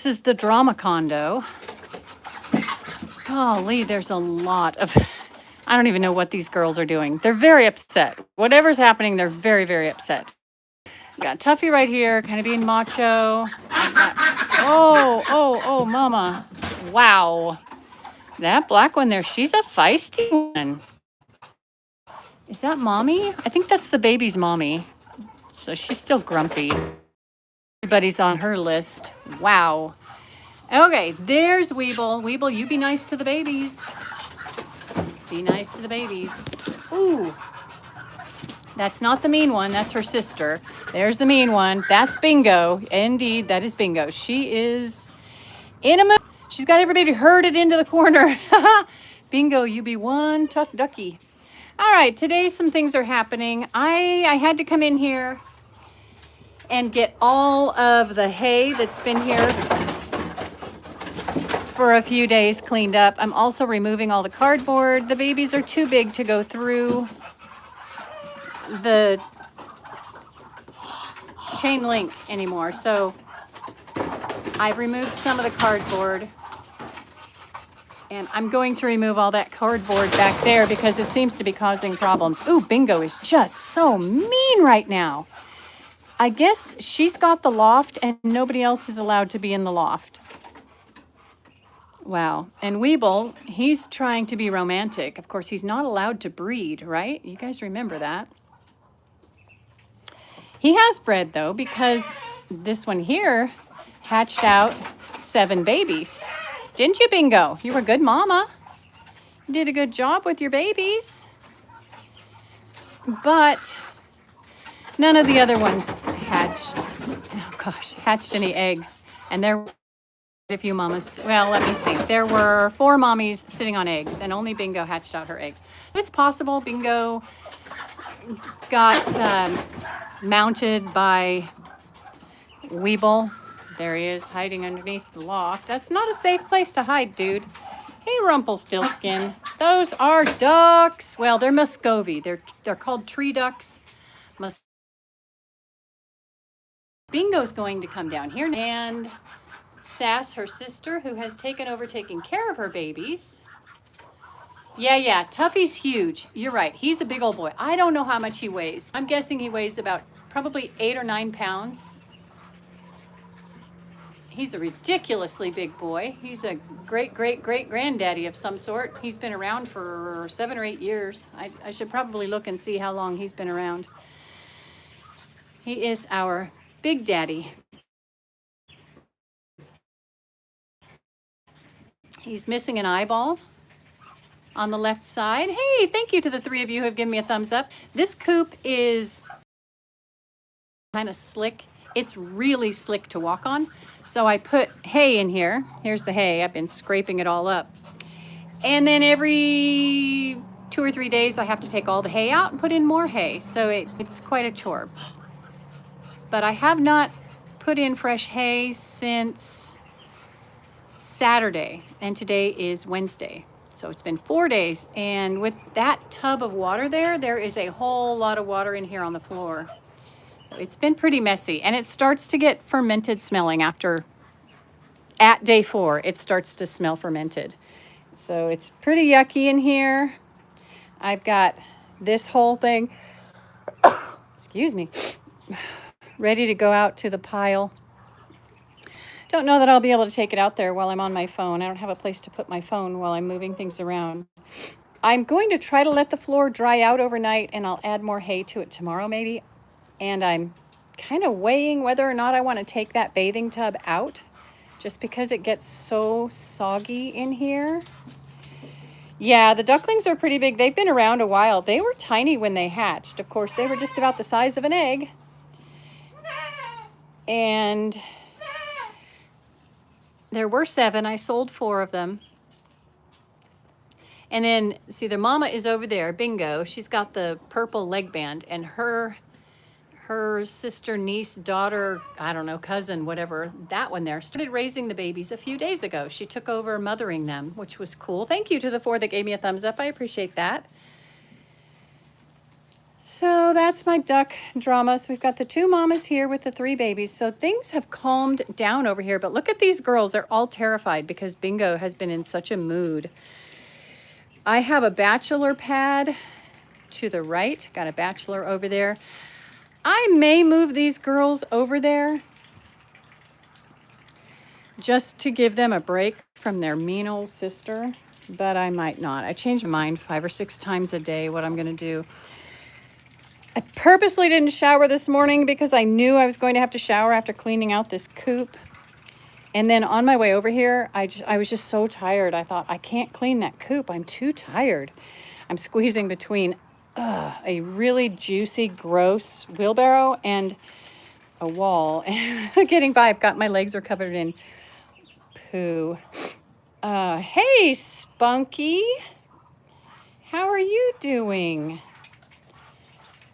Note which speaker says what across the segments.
Speaker 1: This is the drama condo. Golly, there's a lot of, I don't even know what these girls are doing. They're very upset. Whatever's happening, they're very, very upset. We got Tuffy right here, kind of being macho. Oh, mama. Wow. That black one there, she's a feisty one. Is that mommy? I think that's the baby's mommy. So she's still grumpy. Everybody's on her list. Wow. Okay, there's Weeble. Weeble, you be nice to the babies. Be nice to the babies. Ooh. That's not the mean one. That's her sister. There's the mean one. That's Bingo. Indeed, that is Bingo. She is in a mood. She's got everybody herded into the corner. Bingo, you be one tough ducky. All right, today some things are happening. I had to come in here and get all of the hay that's been here for a few days cleaned up. I'm also removing all the cardboard. The babies are too big to go through the chain link anymore. So I've removed some of the cardboard. And I'm going to remove all that cardboard back there because it seems to be causing problems. Ooh, Bingo is just so mean right now. I guess she's got the loft and nobody else is allowed to be in the loft. Wow. And Weeble, he's trying to be romantic. Of course, he's not allowed to breed, right? You guys remember that. He has bred, though, because this one here hatched out 7 babies. Didn't you, Bingo? You were a good mama. You did a good job with your babies. But none of the other ones hatched any eggs. And there were a few mamas. Well, let me see. There were 4 mommies sitting on eggs, and only Bingo hatched out her eggs. It's possible Bingo got mounted by Weeble. There he is, hiding underneath the loft. That's not a safe place to hide, dude. Hey, Rumpelstiltskin. Those are ducks. Well, they're Muscovy. They're called tree ducks. Bingo's going to come down here and Sass, her sister, who has taken over taking care of her babies. Yeah, Tuffy's huge. You're right. He's a big old boy. I don't know how much he weighs. I'm guessing he weighs about probably 8 or 9 pounds. He's a ridiculously big boy. He's a great-great-great-granddaddy of some sort. He's been around for 7 or 8 years. I should probably look and see how long he's been around. He is our big daddy. He's missing an eyeball on the left side. Hey, thank you to the 3 of you who have given me a thumbs up. This coop is kind of slick. It's really slick to walk on. So I put hay in here. Here's the hay. I've been scraping it all up. And then every 2 or 3 days, I have to take all the hay out and put in more hay. So it's quite a chore. But I have not put in fresh hay since Saturday. And today is Wednesday. So it's been 4 days. And with that tub of water there is a whole lot of water in here on the floor. It's been pretty messy, and it starts to get fermented smelling at day 4, it starts to smell fermented. So it's pretty yucky in here. I've got this whole thing, excuse me, ready to go out to the pile. Don't know that I'll be able to take it out there while I'm on my phone. I don't have a place to put my phone while I'm moving things around. I'm going to try to let the floor dry out overnight, and I'll add more hay to it tomorrow maybe. And I'm kind of weighing whether or not I want to take that bathing tub out just because it gets so soggy in here. Yeah, the ducklings are pretty big. They've been around a while. They were tiny when they hatched. Of course, they were just about the size of an egg. And there were 7. I sold 4 of them. And then, see, their mama is over there, Bingo. She's got the purple leg band, and her sister, niece, daughter, I don't know, cousin, whatever, that one there, started raising the babies a few days ago. She took over mothering them, which was cool. Thank you to the 4 that gave me a thumbs up. I appreciate that. So that's my duck drama. So we've got the 2 mamas here with the 3 babies. So things have calmed down over here. But look at these girls. They're all terrified because Bingo has been in such a mood. I have a bachelor pad to the right. Got a bachelor over there. I may move these girls over there just to give them a break from their mean old sister. But I might not. I change my mind 5 or 6 times a day what I'm going to do. I purposely didn't shower this morning because I knew I was going to have to shower after cleaning out this coop. And then on my way over here, I was just so tired. I thought, I can't clean that coop. I'm too tired. I'm squeezing between a really juicy, gross wheelbarrow and a wall. And getting by, my legs are covered in poo. Hey, Spunky. How are you doing?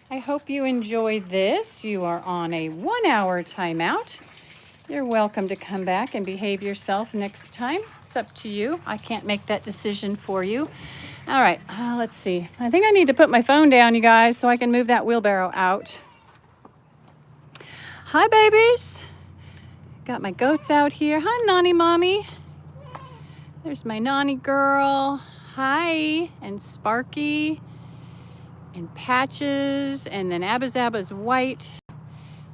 Speaker 1: I hope you enjoy this. You are on a 1-hour timeout. You're welcome to come back and behave yourself next time. It's up to you. I can't make that decision for you. All right, let's see. I think I need to put my phone down, you guys, so I can move that wheelbarrow out. Hi, babies. Got my goats out here. Hi, Nani Mommy. There's my Nani girl. Hi, and Sparky. And Patches, and then Abba Zabba's white,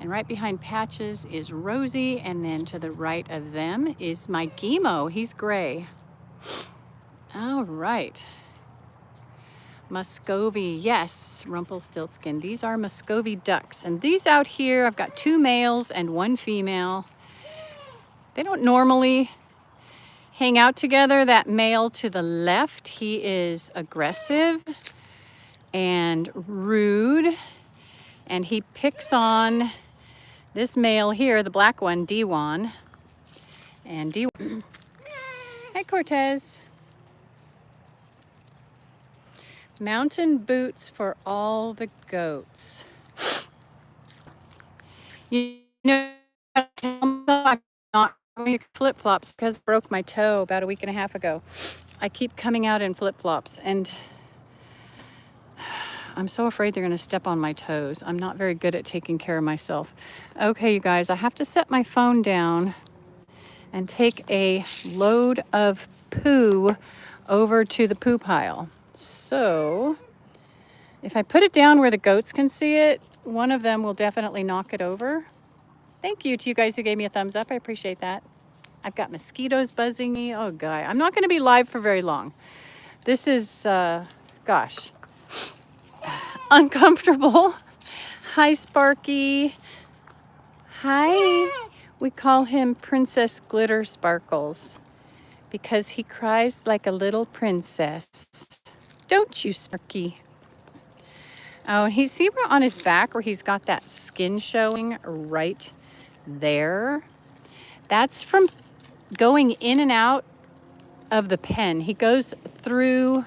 Speaker 1: and right behind Patches is Rosie, and then to the right of them is my Gimo. He's gray. All right. Muscovy, yes, Rumpelstiltskin. These are Muscovy ducks, and these out here, I've got 2 males and 1 female. They don't normally hang out together. That male to the left, he is aggressive and rude, and he picks on this male here, the black one, D1. And D1, hey Cortez. Mountain boots for all the goats. You know, I'm not wearing flip-flops because I broke my toe about a week and a half ago. I keep coming out in flip-flops, and I'm so afraid they're going to step on my toes. I'm not very good at taking care of myself. Okay, you guys, I have to set my phone down and take a load of poo over to the poo pile. So if I put it down where the goats can see it, one of them will definitely knock it over. Thank you to you guys who gave me a thumbs up. I appreciate that. I've got mosquitoes buzzing me. Oh, guy. I'm not going to be live for very long. This is, gosh, uncomfortable. Hi, Sparky. Hi. We call him Princess Glitter Sparkles because he cries like a little princess. Don't you, Sparky? Oh, and see on his back where he's got that skin showing right there? That's from going in and out of the pen. He goes through,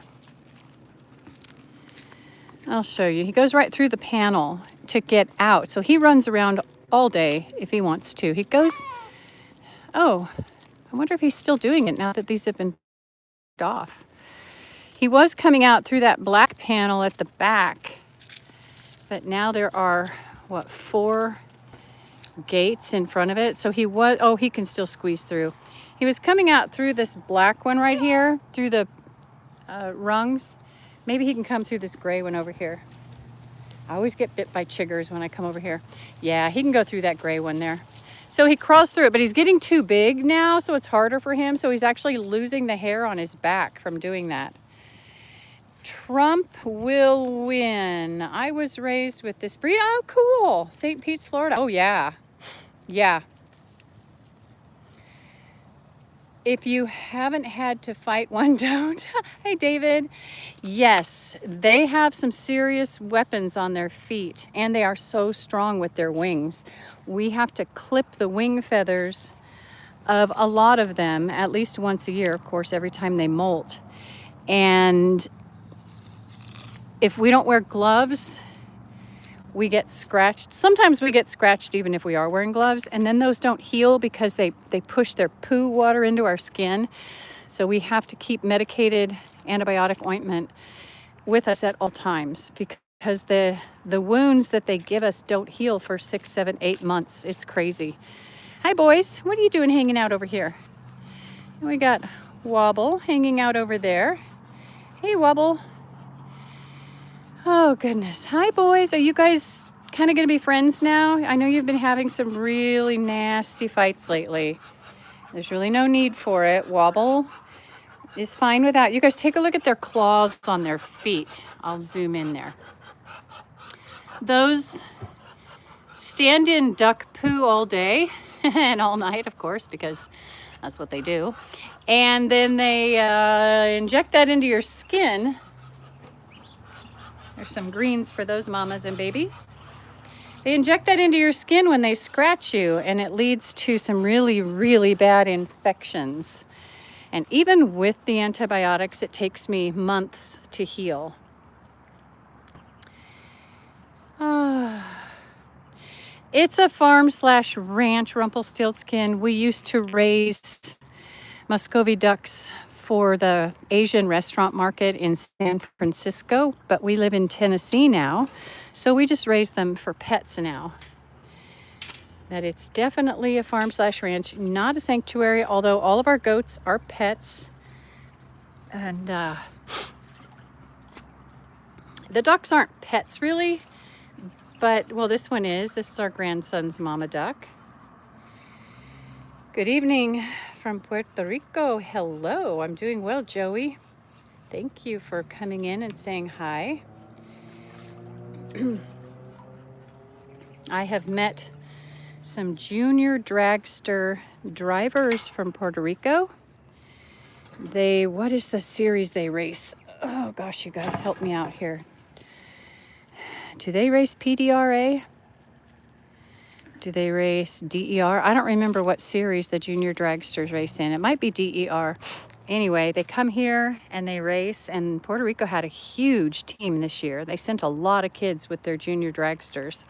Speaker 1: I'll show you. He goes right through the panel to get out. So he runs around all day if he wants to. He goes, oh, I wonder if he's still doing it now that these have been off. He was coming out through that black panel at the back, but now there are, 4 gates in front of it. So he can still squeeze through. He was coming out through this black one right here, through the rungs. Maybe he can come through this gray one over here. I always get bit by chiggers when I come over here. Yeah, he can go through that gray one there. So he crawls through it, but he's getting too big now, so it's harder for him. So he's actually losing the hair on his back from doing that. Trump will win. I was raised with this breed. Oh, cool. St. Pete's, Florida. Oh, yeah. Yeah. If you haven't had to fight one, don't. Hey, David. Yes, they have some serious weapons on their feet, and they are so strong with their wings. We have to clip the wing feathers of a lot of them at least once a year, of course, every time they molt. And if we don't wear gloves, we get scratched. Sometimes we get scratched even if we are wearing gloves, and then those don't heal because they push their poo water into our skin. So we have to keep medicated antibiotic ointment with us at all times because because the wounds that they give us don't heal for 6, 7, 8 months. It's crazy. Hi, boys. What are you doing hanging out over here? We got Wobble hanging out over there. Hey, Wobble. Oh, goodness. Hi, boys. Are you guys kind of going to be friends now? I know you've been having some really nasty fights lately. There's really no need for it. Wobble is fine without. You guys take a look at their claws on their feet. I'll zoom in there. Those stand in duck poo all day and all night, of course, because that's what they do. And then they inject that into your skin. There's some greens for those mamas and baby. They inject that into your skin when they scratch you, and it leads to some really, really bad infections. And even with the antibiotics, it takes me months to heal. It's a farm/ranch, Rumpelstiltskin. We used to raise Muscovy ducks for the Asian restaurant market in San Francisco, but we live in Tennessee now, so we just raise them for pets now. That it's definitely a farm/ranch, not a sanctuary, although all of our goats are pets. And the ducks aren't pets really, but, well, this one is. This is our grandson's mama duck. Good evening from Puerto Rico. Hello, I'm doing well, Joey. Thank you for coming in and saying hi. I have met some junior dragster drivers from Puerto Rico. What is the series they race? Oh gosh, you guys help me out here. Do they race PDRA? Do they race DER? I don't remember what series the junior dragsters race in. It might be DER. Anyway, they come here and they race, and Puerto Rico had a huge team this year. They sent a lot of kids with their junior dragsters.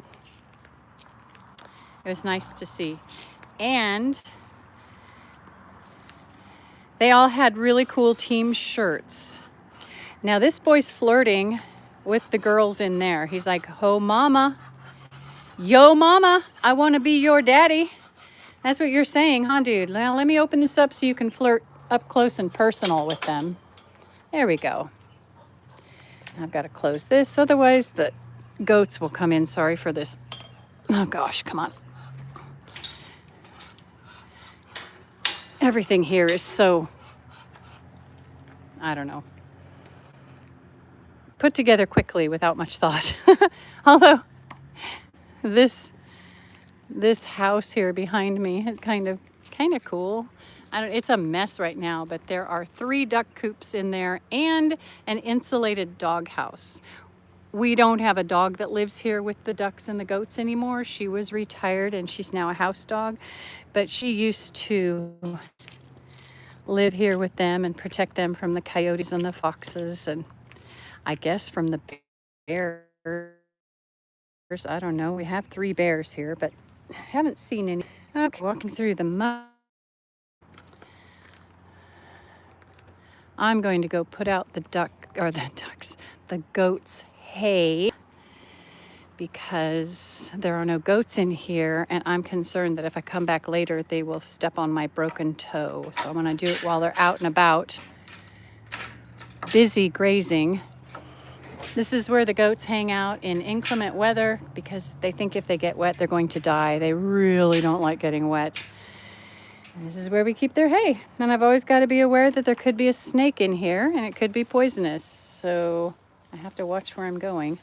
Speaker 1: It was nice to see. And they all had really cool team shirts. Now this boy's flirting with the girls in there. He's like, "Ho mama, yo mama, I want to be your daddy." That's what you're saying, huh, dude? Now let me open this up so you can flirt up close and personal with them. There we go. I've got to close this, otherwise the goats will come in. Sorry for this. Oh gosh, come on. Everything here is so, I don't know, put together quickly without much thought. Although this house here behind me is kind of cool. It's a mess right now, but there are 3 duck coops in there and an insulated dog house. We don't have a dog that lives here with the ducks and the goats anymore. She was retired and she's now a house dog, but she used to live here with them and protect them from the coyotes and the foxes, and I guess from the bears. I don't know. We have 3 bears here, but haven't seen any. Okay, walking through the mud. I'm going to go put out the goats' hay, because there are no goats in here, and I'm concerned that if I come back later, they will step on my broken toe. So I'm going to do it while they're out and about, busy grazing. This is where the goats hang out in inclement weather, because they think if they get wet, they're going to die. They really don't like getting wet. This is where we keep their hay. And I've always got to be aware that there could be a snake in here, and it could be poisonous. So I have to watch where I'm going.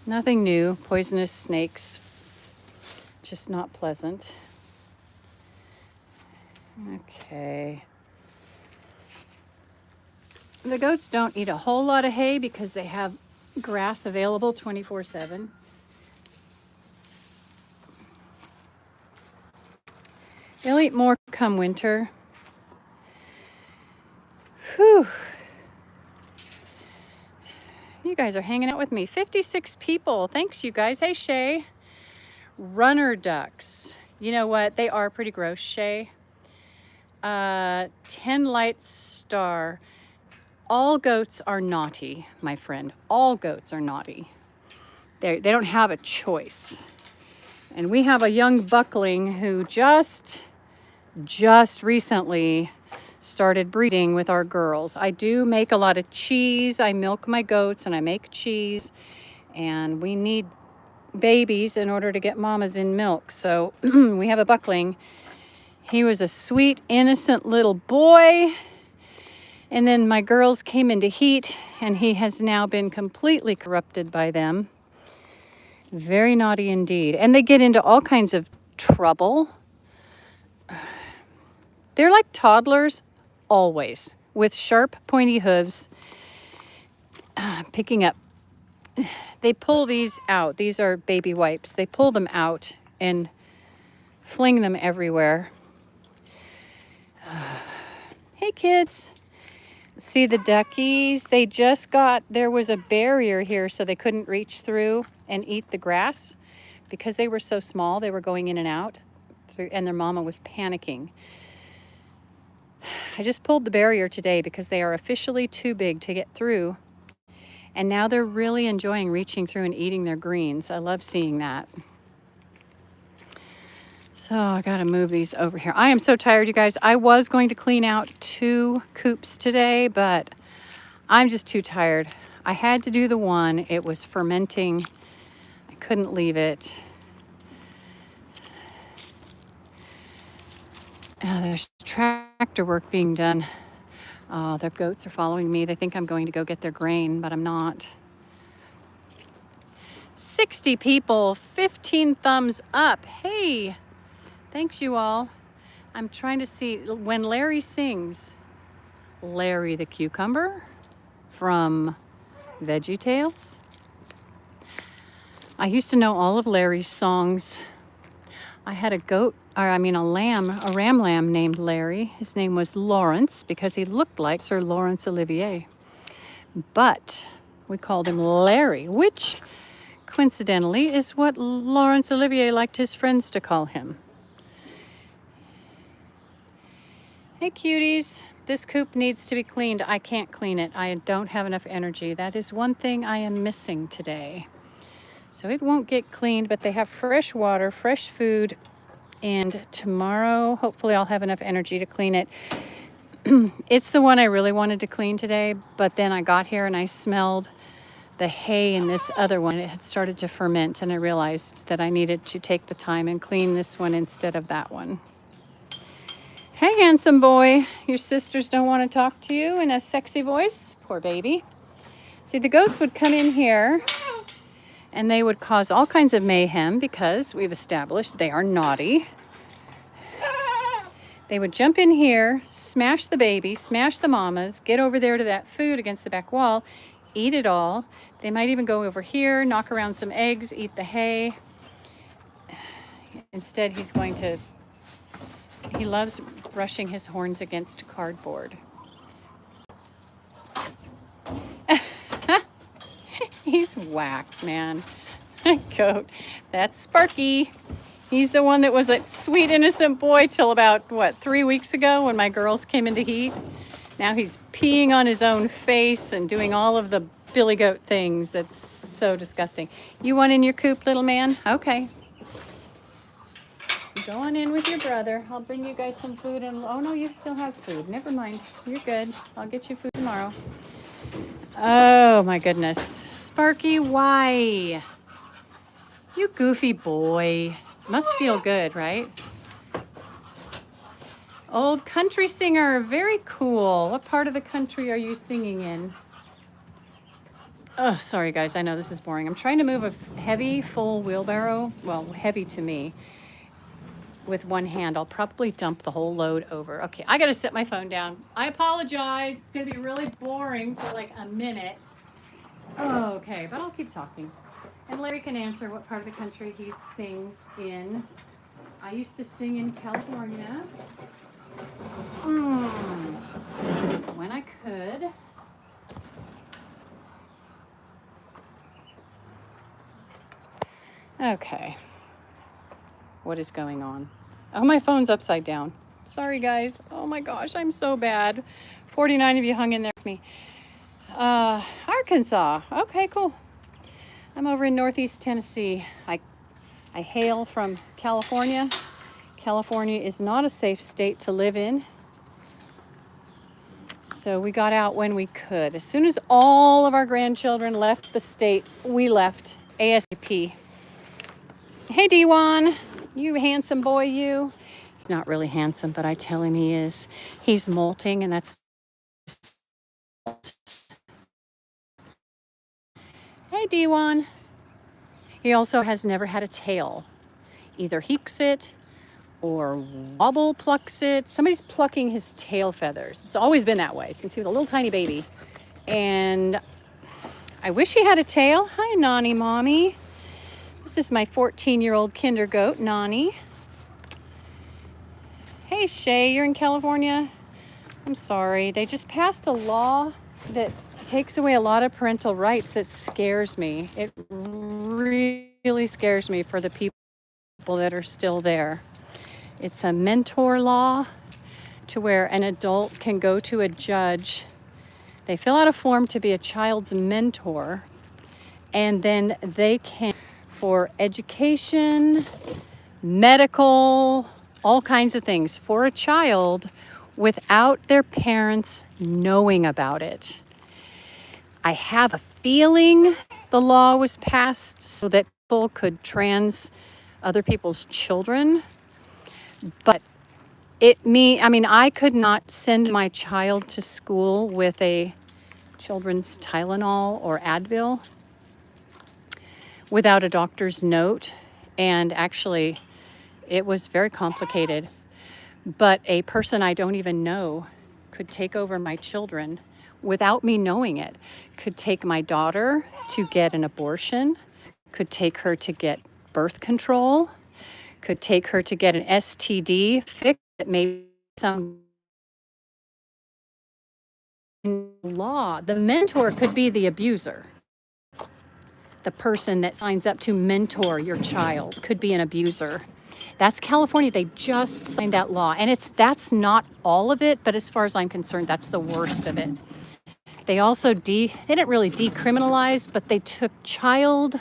Speaker 1: Nothing new. Poisonous snakes. Just not pleasant. Okay. The goats don't eat a whole lot of hay because they have grass available 24/7. They'll eat more come winter. Whew. You guys are hanging out with me. 56 people. Thanks, you guys. Hey, Shay. Runner ducks. You know what? They are pretty gross, Shay. 10 light star. all goats are naughty, my friend. All goats are naughty. They don't have a choice. And we have a young buckling who just recently started breeding with our girls. I do make a lot of cheese. I milk my goats and I make cheese. And we need babies in order to get mamas in milk. So we have a buckling. He was a sweet, innocent little boy. And then my girls came into heat, and he has now been completely corrupted by them. Very naughty indeed. And they get into all kinds of trouble. They're like toddlers always, with sharp, pointy hooves, picking up. They pull these out. These are baby wipes. They pull them out and fling them everywhere. Hey, kids. See the duckies? They just there was a barrier here so they couldn't reach through and eat the grass because they were so small. They were going in and out, and their mama was panicking. I just pulled the barrier today because they are officially too big to get through. And now they're really enjoying reaching through and eating their greens. I love seeing that. So I got to move these over here. I am so tired, you guys. I was going to clean out 2 coops today, but I'm just too tired. I had to do the one. It was fermenting. I couldn't leave it. There's tractor work being done. Their goats are following me. They think I'm going to go get their grain, but I'm not. 60 people, 15 thumbs up. Hey, thanks you all. I'm trying to see when Larry sings. Larry the Cucumber from Veggie Tales. I used to know all of Larry's songs. I had a ram lamb named Larry. His name was Lawrence because he looked like Sir Laurence Olivier. But we called him Larry, which coincidentally is what Laurence Olivier liked his friends to call him. Hey, cuties. This coop needs to be cleaned. I can't clean it. I don't have enough energy. That is one thing I am missing today. So it won't get cleaned, but they have fresh water, fresh food, and tomorrow, hopefully I'll have enough energy to clean it. It's the one I really wanted to clean today, but then I got here and I smelled the hay in this other one. It had started to ferment, and I realized that I needed to take the time and clean this one instead of that one. Hey, handsome boy. Your sisters don't want to talk to you in a sexy voice? Poor baby. See, the goats would come in here and they would cause all kinds of mayhem because we've established they are naughty. They would jump in here, smash the baby, smash the mamas, get over there to that food against the back wall, eat it all. They might even go over here, knock around some eggs, eat the hay. Instead, he loves brushing his horns against cardboard. He's whacked, man. Goat. That's Sparky. He's the one that was that sweet, innocent boy till about, 3 weeks ago when my girls came into heat. Now he's peeing on his own face and doing all of the billy goat things. That's so disgusting. You want in your coop, little man? Okay. Go on in with your brother. I'll bring you guys some food. Oh, no, you still have food. Never mind. You're good. I'll get you food tomorrow. Oh, my goodness. Sparky, why? You goofy boy. Must feel good, right? Old country singer. Very cool. What part of the country are you singing in? Oh, sorry, guys. I know this is boring. I'm trying to move a heavy, full wheelbarrow. Well, heavy to me. With one hand. I'll probably dump the whole load over. Okay, I gotta set my phone down. I apologize. It's gonna be really boring for like a minute. Oh, okay, but I'll keep talking. And Larry can answer what part of the country he sings in. I used to sing in California. When I could. Okay. What is going on? Oh, my phone's upside down. Sorry, guys. Oh my gosh, I'm so bad. 49 of you hung in there with me. Arkansas. Okay, cool. I'm over in Northeast Tennessee. I hail from California. California is not a safe state to live in. So we got out when we could. As soon as all of our grandchildren left the state, we left ASAP. Hey, D1, you handsome boy, you. He's not really handsome, but I tell him he is. He's molting, and that's... Hey, D1. He also has never had a tail. Either he plucks it or Wobble plucks it. Somebody's plucking his tail feathers. It's always been that way since he was a little tiny baby. And I wish he had a tail. Hi, Nani Mommy. This is my 14-year-old kinder goat, Nani. Hey, Shay, you're in California? I'm sorry. They just passed a law that takes away a lot of parental rights. That scares me. It really scares me for the people that are still there. It's a mentor law to where an adult can go to a judge. They fill out a form to be a child's mentor, and then they can, for education, medical, all kinds of things for a child without their parents knowing about it. I have a feeling the law was passed so that people could trans other people's children, but I could not send my child to school with a children's Tylenol or Advil without a doctor's note. And actually, it was very complicated. But a person I don't even know could take over my children without me knowing it. Could take my daughter to get an abortion, could take her to get birth control, could take her to get an STD fix that maybe some law. The mentor could be the abuser. The person that signs up to mentor your child could be an abuser. That's California. They just signed that law. And that's not all of it, but as far as I'm concerned, that's the worst of it. They also they didn't really decriminalize, but they took child,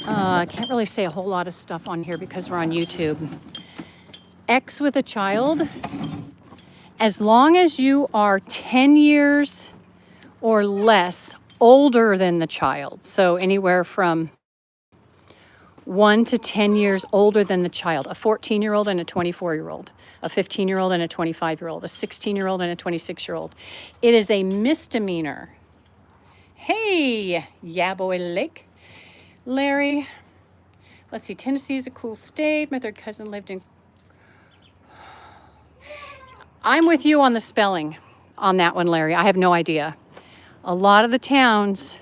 Speaker 1: I can't really say a whole lot of stuff on here because we're on YouTube. X with a child, as long as you are 10 years or less older than the child, so anywhere from 1 to 10 years older than the child, a 14-year-old and a 24-year-old, a 15-year-old and a 25-year-old, a 16-year-old and a 26-year-old. It is a misdemeanor. Hey, yeah boy Lake. Larry, let's see, Tennessee is a cool state. My third cousin lived in... I'm with you on the spelling on that one, Larry. I have no idea. A lot of the towns,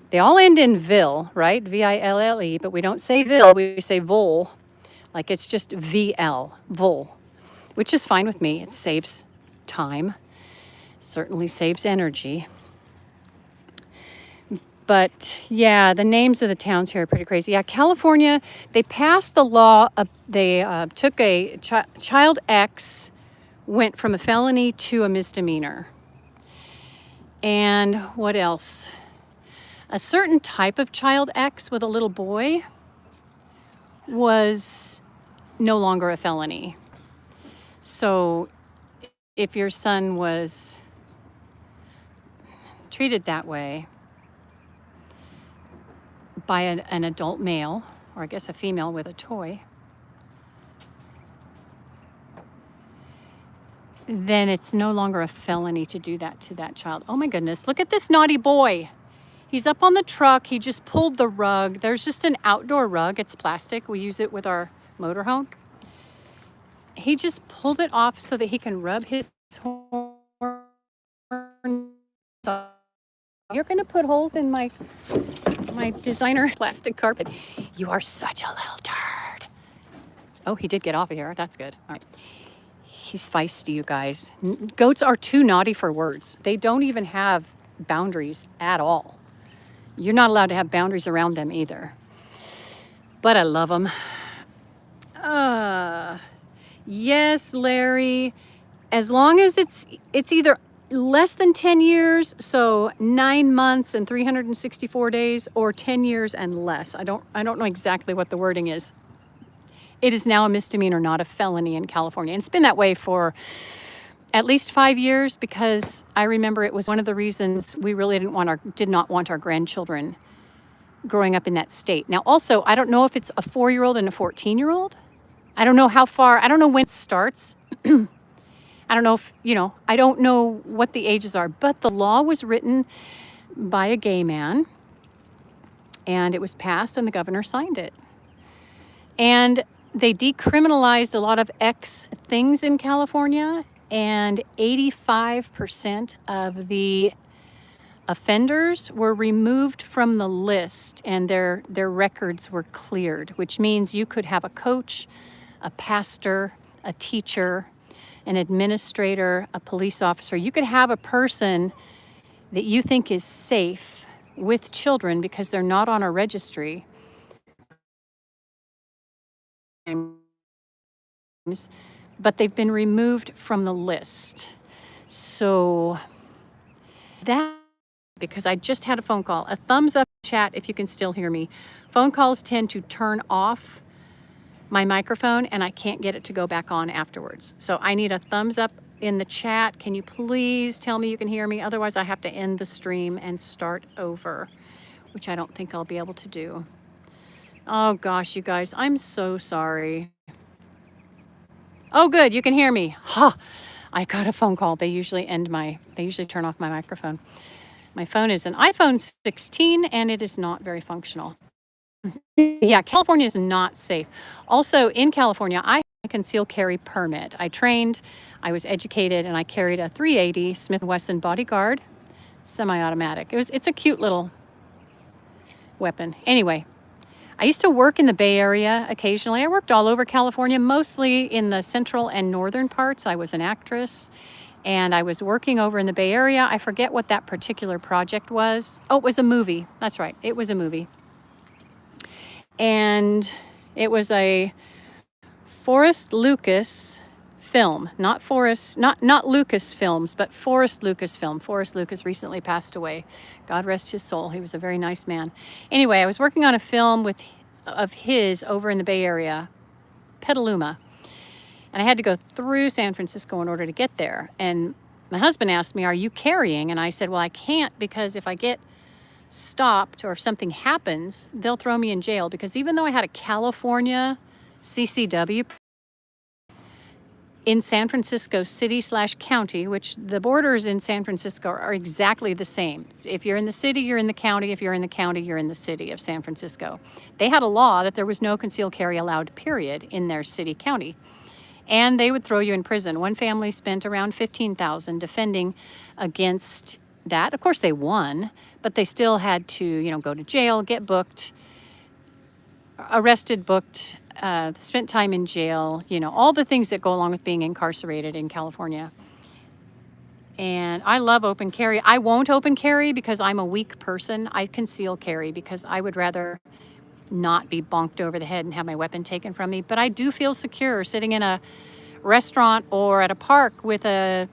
Speaker 1: they all end in Ville, right? V-I-L-L-E, but we don't say Ville, we say Vol. Like it's just V-L, Vol, which is fine with me. It saves time, certainly saves energy. But yeah, the names of the towns here are pretty crazy. Yeah, California, they passed the law, they took a child X, went from a felony to a misdemeanor. And what else? A certain type of child X with a little boy was no longer a felony. So if your son was treated that way by an adult male, or I guess a female with a toy, then it's no longer a felony to do that to that child. Oh my goodness, look at this naughty boy. He's up on the truck. He just pulled the rug. There's just an outdoor rug. It's plastic. We use it with our motorhome. He just pulled it off so that he can rub his horn. You're going to put holes in my designer plastic carpet. You are such a little turd. Oh, he did get off of here. That's good. All right. He's feisty, you guys. Goats are too naughty for words. They don't even have boundaries at all. You're not allowed to have boundaries around them either. But I love them. Yes, Larry. As long as it's either less than 10 years, so 9 months and 364 days, or 10 years and less. I don't know exactly what the wording is. It is now a misdemeanor, not a felony in California. And it's been that way for at least 5 years, because I remember it was one of the reasons we really did not want our grandchildren growing up in that state. Now, also, I don't know if it's a 4-year-old and a 14-year-old. I don't know I don't know when it starts. I don't know if, I don't know what the ages are, but the law was written by a gay man, and it was passed and the governor signed it. And they decriminalized a lot of X things in California, and 85% of the offenders were removed from the list, and their records were cleared, which means you could have a coach, a pastor, a teacher, an administrator, a police officer. You could have a person that you think is safe with children because they're not on a registry, but they've been removed from the list. So that, because I just had a phone call. A thumbs up chat if you can still hear me. Phone calls tend to turn off my microphone, and I can't get it to go back on afterwards. So I need a thumbs up in the chat. Can you please tell me you can hear me? Otherwise, I have to end the stream and start over, which I don't think I'll be able to do. Oh gosh, you guys, I'm so sorry. Oh, good, you can hear me. Huh, I got a phone call. They usually turn off my microphone. My phone is an iPhone 16, and it is not very functional. Yeah, California is not safe. Also, in California, I have a concealed carry permit. I trained, I was educated, and I carried a .380 Smith & Wesson Bodyguard semi-automatic. It's a cute little weapon. Anyway, I used to work in the Bay Area occasionally. I worked all over California, mostly in the central and northern parts. I was an actress, and I was working over in the Bay Area. I forget what that particular project was. Oh, it was a movie. That's right. It was a movie. And it was a Forrest Lucas film, not Lucas Films, but Forrest Lucas film. Forrest Lucas recently passed away. God rest his soul. He was a very nice man. Anyway, I was working on a film of his over in the Bay Area, Petaluma. And I had to go through San Francisco in order to get there. And my husband asked me, "Are you carrying?" And I said, "Well, I can't, because if I get stopped or if something happens, they'll throw me in jail." Because even though I had a California CCW in San Francisco city/county, which the borders in San Francisco are exactly the same. If you're in the city, you're in the county. If you're in the county, you're in the city of San Francisco. They had a law that there was no concealed carry allowed, period, in their city county. And they would throw you in prison. One family spent around $15,000 defending against that. Of course, they won, but they still had to, go to jail, get booked, arrested, booked, spent time in jail, all the things that go along with being incarcerated in California. And I love open carry. I won't open carry because I'm a weak person. I conceal carry because I would rather not be bonked over the head and have my weapon taken from me. But I do feel secure sitting in a restaurant or at a park with a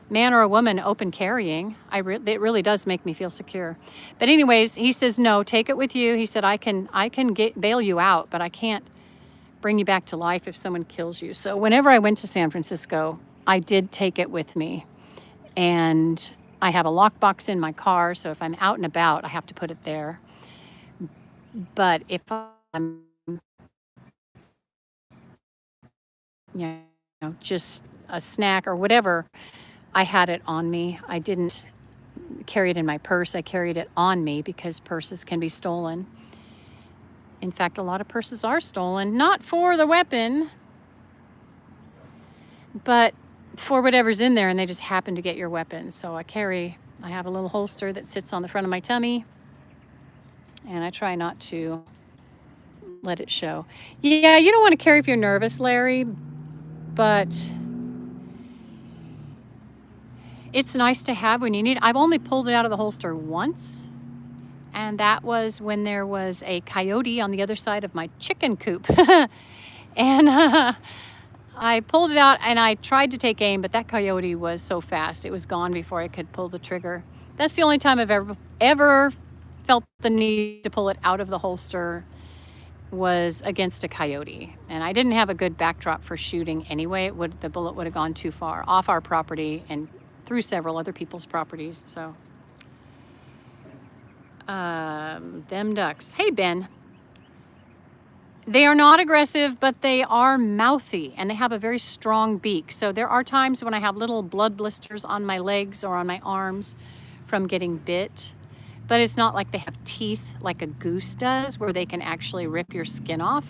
Speaker 1: man or a woman open carrying. It really does make me feel secure. But anyways, he says, "No, take it with you." He said, I can bail you out, but I can't bring you back to life if someone kills you. So whenever I went to San Francisco, I did take it with me. And I have a lockbox in my car, so if I'm out and about, I have to put it there. But if I'm, just a snack or whatever, I had it on me. I didn't carry it in my purse. I carried it on me because purses can be stolen. In fact, a lot of purses are stolen, not for the weapon, but for whatever's in there, and they just happen to get your weapon. So I have a little holster that sits on the front of my tummy, and I try not to let it show. Yeah, you don't want to carry if you're nervous, Larry, but it's nice to have when you need it. I've only pulled it out of the holster once, and that was when there was a coyote on the other side of my chicken coop. And I pulled it out and I tried to take aim, but that coyote was so fast. It was gone before I could pull the trigger. That's the only time I've ever felt the need to pull it out of the holster was against a coyote. And I didn't have a good backdrop for shooting anyway. The bullet would have gone too far off our property and through several other people's properties. So, them ducks. Hey, Ben. They are not aggressive, but they are mouthy and they have a very strong beak. So there are times when I have little blood blisters on my legs or on my arms from getting bit. But it's not like they have teeth like a goose does where they can actually rip your skin off.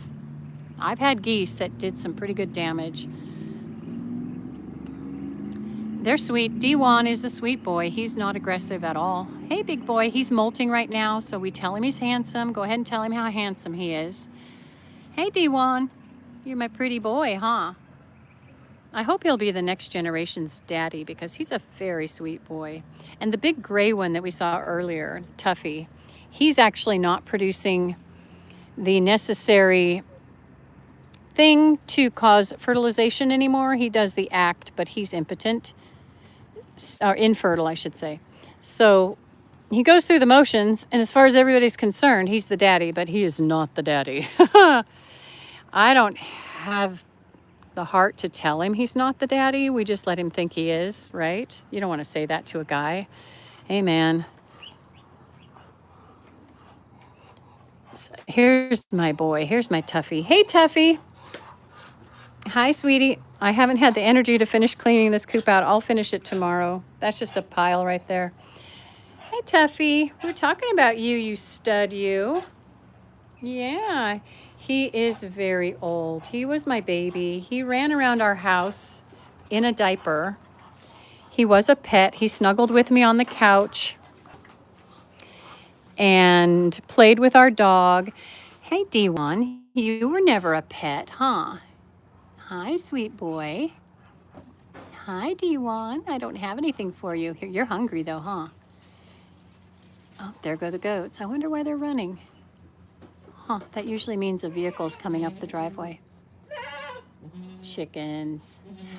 Speaker 1: I've had geese that did some pretty good damage. They're sweet. D1 is a sweet boy. He's not aggressive at all. Hey, big boy. He's molting right now, so we tell him he's handsome. Go ahead and tell him how handsome he is. Hey, D1. You're my pretty boy, huh? I hope he'll be the next generation's daddy because he's a very sweet boy. And the big gray one that we saw earlier, Tuffy, he's actually not producing the necessary thing to cause fertilization anymore. He does the act, but he's impotent, or infertile, I should say. So he goes through the motions, and as far as everybody's concerned, he's the daddy, but he is not the daddy. I don't have the heart to tell him he's not the daddy. We just let him think he is, right? You don't want to say that to a guy. Hey, man. So here's my boy. Here's my Tuffy. Hey, Tuffy. Hi, sweetie. I haven't had the energy to finish cleaning this coop out. I'll finish it tomorrow. That's just a pile right there. Hey, Tuffy. We're talking about you, you stud, you. Yeah. He is very old. He was my baby. He ran around our house in a diaper. He was a pet. He snuggled with me on the couch and played with our dog. Hey, D1, you were never a pet, huh? Hi, sweet boy. Hi, D1. I don't have anything for you. You're hungry, though, huh? Oh, there go the goats. I wonder why they're running. Huh, that usually means a vehicle's coming up the driveway. Chickens.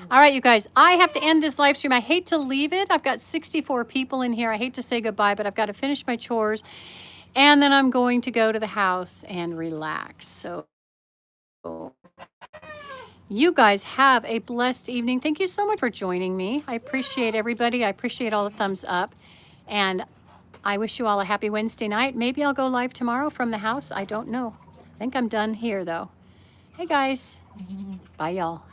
Speaker 1: All right, you guys, I have to end this live stream. I hate to leave it. I've got 64 people in here. I hate to say goodbye, but I've got to finish my chores. And then I'm going to go to the house and relax. So you guys have a blessed evening. Thank you so much for joining me. I appreciate everybody. I appreciate all the thumbs up. And I wish you all a happy Wednesday night. Maybe I'll go live tomorrow from the house. I don't know. I think I'm done here, though. Hey, guys. Bye, y'all.